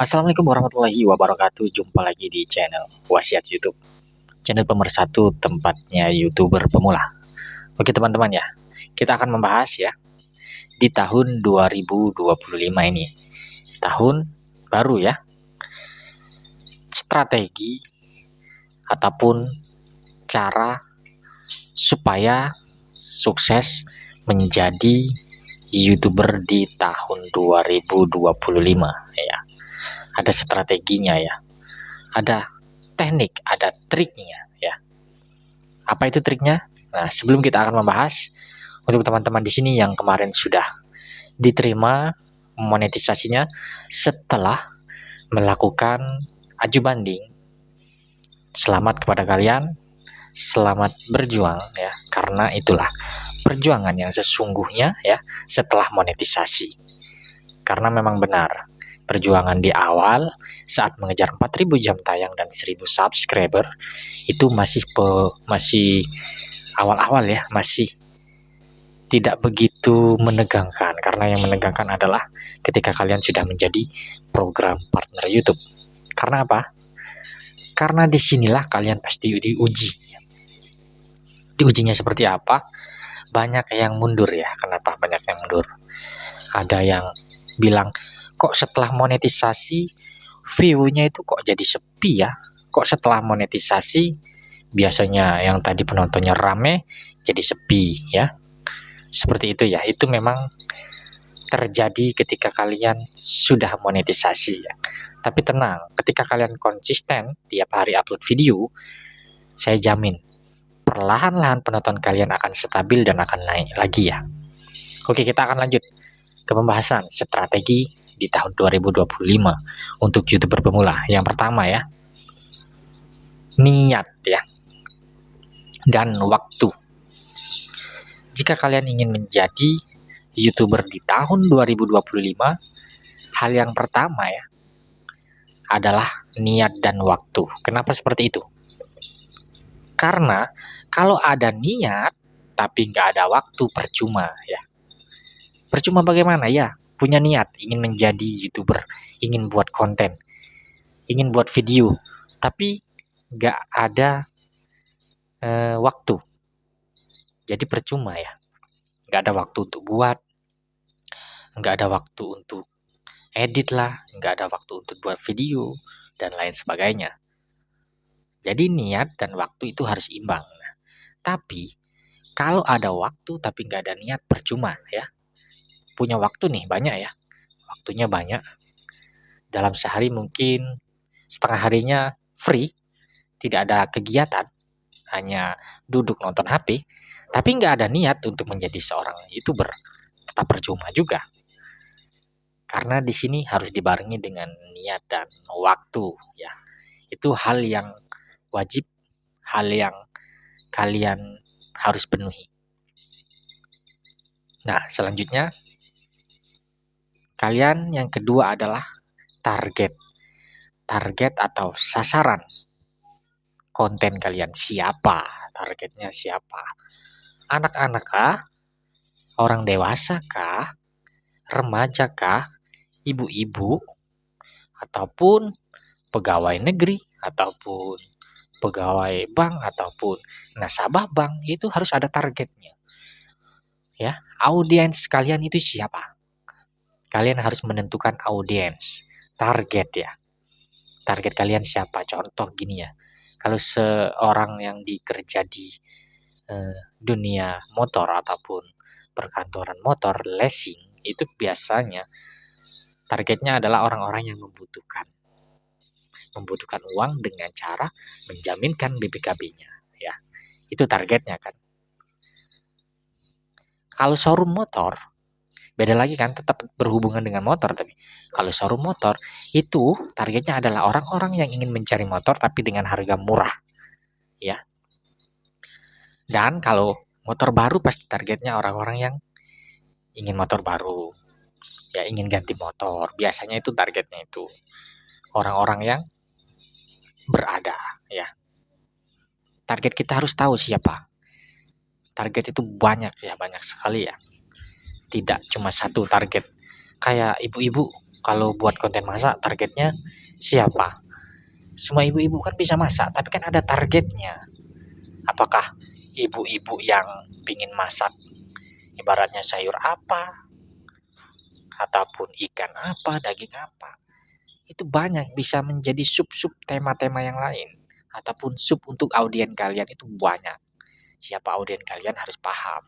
Assalamualaikum warahmatullahi wabarakatuh. Jumpa lagi di channel Wasiat YouTube. Channel pemersatu tempatnya YouTuber pemula. Oke teman-teman ya, kita akan membahas ya di tahun 2025 ini. Tahun baru ya. Strategi ataupun cara supaya sukses menjadi YouTuber di tahun 2025 ya. Ada strateginya ya. Ada teknik, ada triknya ya. Apa itu triknya? Nah, sebelum kita akan membahas, untuk teman-teman di sini yang kemarin sudah diterima monetisasinya setelah melakukan aju banding, selamat kepada kalian, selamat berjuang ya, karena itulah perjuangan yang sesungguhnya ya setelah monetisasi. Karena memang benar, perjuangan di awal saat mengejar 4.000 jam tayang dan 1.000 subscriber itu masih awal-awal ya, masih tidak begitu menegangkan, karena yang menegangkan adalah ketika kalian sudah menjadi program partner YouTube. Karena apa? Karena disinilah kalian pasti diuji. Diujinya seperti apa? Banyak yang mundur ya. Kenapa banyak yang mundur? Ada yang bilang, kok setelah monetisasi view-nya itu kok jadi sepi ya? Kok setelah monetisasi biasanya yang tadi penontonnya rame jadi sepi ya? Seperti itu ya. Itu memang terjadi ketika kalian sudah monetisasi ya. Tapi tenang, ketika kalian konsisten tiap hari upload video, saya jamin perlahan-lahan penonton kalian akan stabil dan akan naik lagi ya. Oke, kita akan lanjut ke pembahasan strategi di tahun 2025 untuk YouTuber pemula. Yang pertama ya, niat ya, dan waktu. Jika kalian ingin menjadi YouTuber di tahun 2025, hal yang pertama ya adalah niat dan waktu. Kenapa seperti itu? Karena kalau ada niat tapi nggak ada waktu, percuma ya. Percuma bagaimana ya? Punya niat, ingin menjadi YouTuber, ingin buat konten, ingin buat video, tapi nggak ada waktu. Jadi percuma ya. Nggak ada waktu untuk buat, nggak ada waktu untuk edit lah, nggak ada waktu untuk buat video, dan lain sebagainya. Jadi niat dan waktu itu harus imbang. Nah, tapi kalau ada waktu tapi nggak ada niat, percuma ya. Punya waktu nih banyak ya, waktunya banyak. Dalam sehari mungkin setengah harinya free, tidak ada kegiatan, hanya duduk nonton HP, tapi nggak ada niat untuk menjadi seorang YouTuber, tetap percuma juga. Karena di sini harus dibarengi dengan niat dan waktu ya. Itu hal yang wajib, hal yang kalian harus penuhi. Nah, selanjutnya kalian yang kedua adalah target. Target atau sasaran konten kalian siapa? Targetnya siapa? Anak-anak kah? Orang dewasa kah? Remaja kah? Ibu-ibu? Ataupun pegawai negeri? Ataupun pegawai bank? Ataupun nasabah bank? Itu harus ada targetnya. Ya, audiens kalian itu siapa? Kalian harus menentukan audiens, target ya. Target kalian siapa? Contoh gini ya. Kalau seorang yang dikerja di dunia motor ataupun perkantoran motor, leasing, itu biasanya targetnya adalah orang-orang yang membutuhkan uang dengan cara menjaminkan BPKB-nya ya. Itu targetnya kan. Kalau showroom motor beda lagi kan, tetap berhubungan dengan motor, tapi kalau showroom motor itu targetnya adalah orang-orang yang ingin mencari motor tapi dengan harga murah ya. Dan kalau motor baru pasti targetnya orang-orang yang ingin motor baru ya, ingin ganti motor. Biasanya itu targetnya itu orang-orang yang berada ya. Target kita harus tahu siapa. Target itu banyak ya, banyak sekali ya. Tidak cuma satu target. Kayak ibu-ibu Kalau buat konten masak, targetnya siapa? Semua ibu-ibu kan bisa masak, tapi kan ada targetnya. Apakah ibu-ibu yang pingin masak ibaratnya sayur apa, ataupun ikan apa, daging apa, itu banyak bisa menjadi sub-sub tema-tema yang lain, ataupun sub untuk audien kalian itu banyak. Siapa audien kalian harus paham,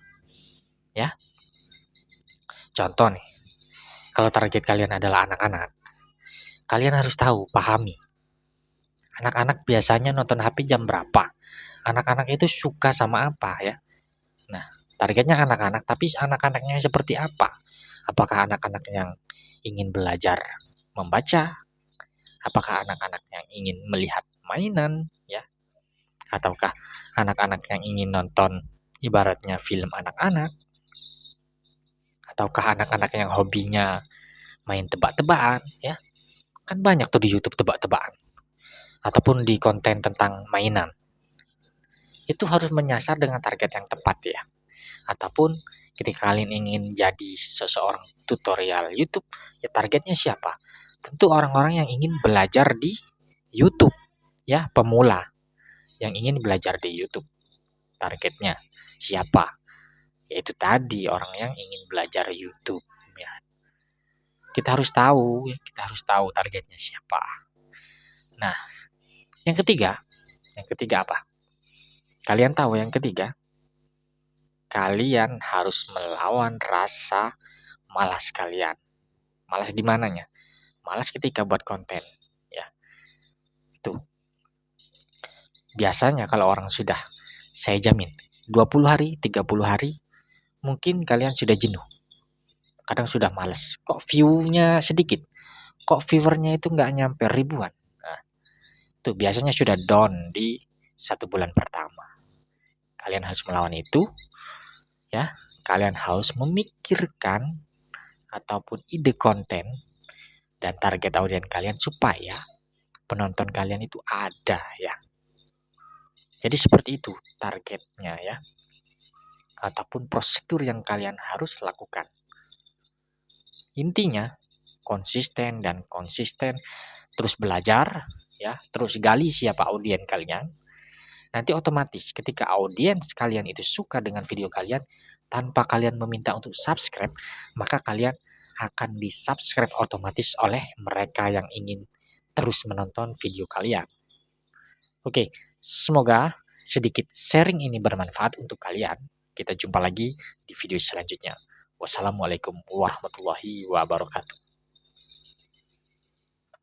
ya. Contoh nih, kalau target kalian adalah anak-anak, kalian harus tahu, pahami. Anak-anak biasanya nonton HP jam berapa? Anak-anak itu suka sama apa ya? Nah, targetnya anak-anak, tapi anak-anaknya seperti apa? Apakah anak-anak yang ingin belajar membaca? Apakah anak-anak yang ingin melihat mainan ya? Ataukah anak-anak yang ingin nonton ibaratnya film anak-anak? Ataukah anak-anak yang hobinya main tebak-tebakan ya? Kan banyak tuh di YouTube tebak-tebakan ataupun di konten tentang mainan. Itu harus menyasar dengan target yang tepat ya. Ataupun ketika kalian ingin jadi seseorang tutorial YouTube, ya targetnya siapa? Tentu orang-orang yang ingin belajar di YouTube, ya, pemula yang ingin belajar di YouTube. Targetnya siapa? Yaitu tadi orang yang ingin belajar YouTube, ya. Kita harus tahu, ya, kita harus tahu targetnya siapa. Nah, yang ketiga apa? Kalian tahu yang ketiga? Kalian harus melawan rasa malas kalian. Malas di mananya? Malas ketika buat konten, ya. Itu. Biasanya kalau orang sudah, saya jamin 20 hari, 30 hari, mungkin kalian sudah jenuh. Kadang sudah malas. Kok view-nya sedikit? Kok viewernya itu nggak nyampe ribuan? Nah, itu biasanya sudah down di 1 bulan pertama. Kalian harus melawan itu, ya. Kalian harus memikirkan ataupun ide konten dan target audiens kalian supaya penonton kalian itu ada ya. Jadi seperti itu targetnya ya. Ataupun prosedur yang kalian harus lakukan. Intinya konsisten dan konsisten, terus belajar ya, terus gali siapa audiens kalian. Nanti otomatis ketika audiens kalian itu suka dengan video kalian tanpa kalian meminta untuk subscribe, maka kalian akan di-subscribe otomatis oleh mereka yang ingin terus menonton video kalian. Oke, semoga sedikit sharing ini bermanfaat untuk kalian. Kita jumpa lagi di video selanjutnya. Wassalamualaikum warahmatullahi wabarakatuh.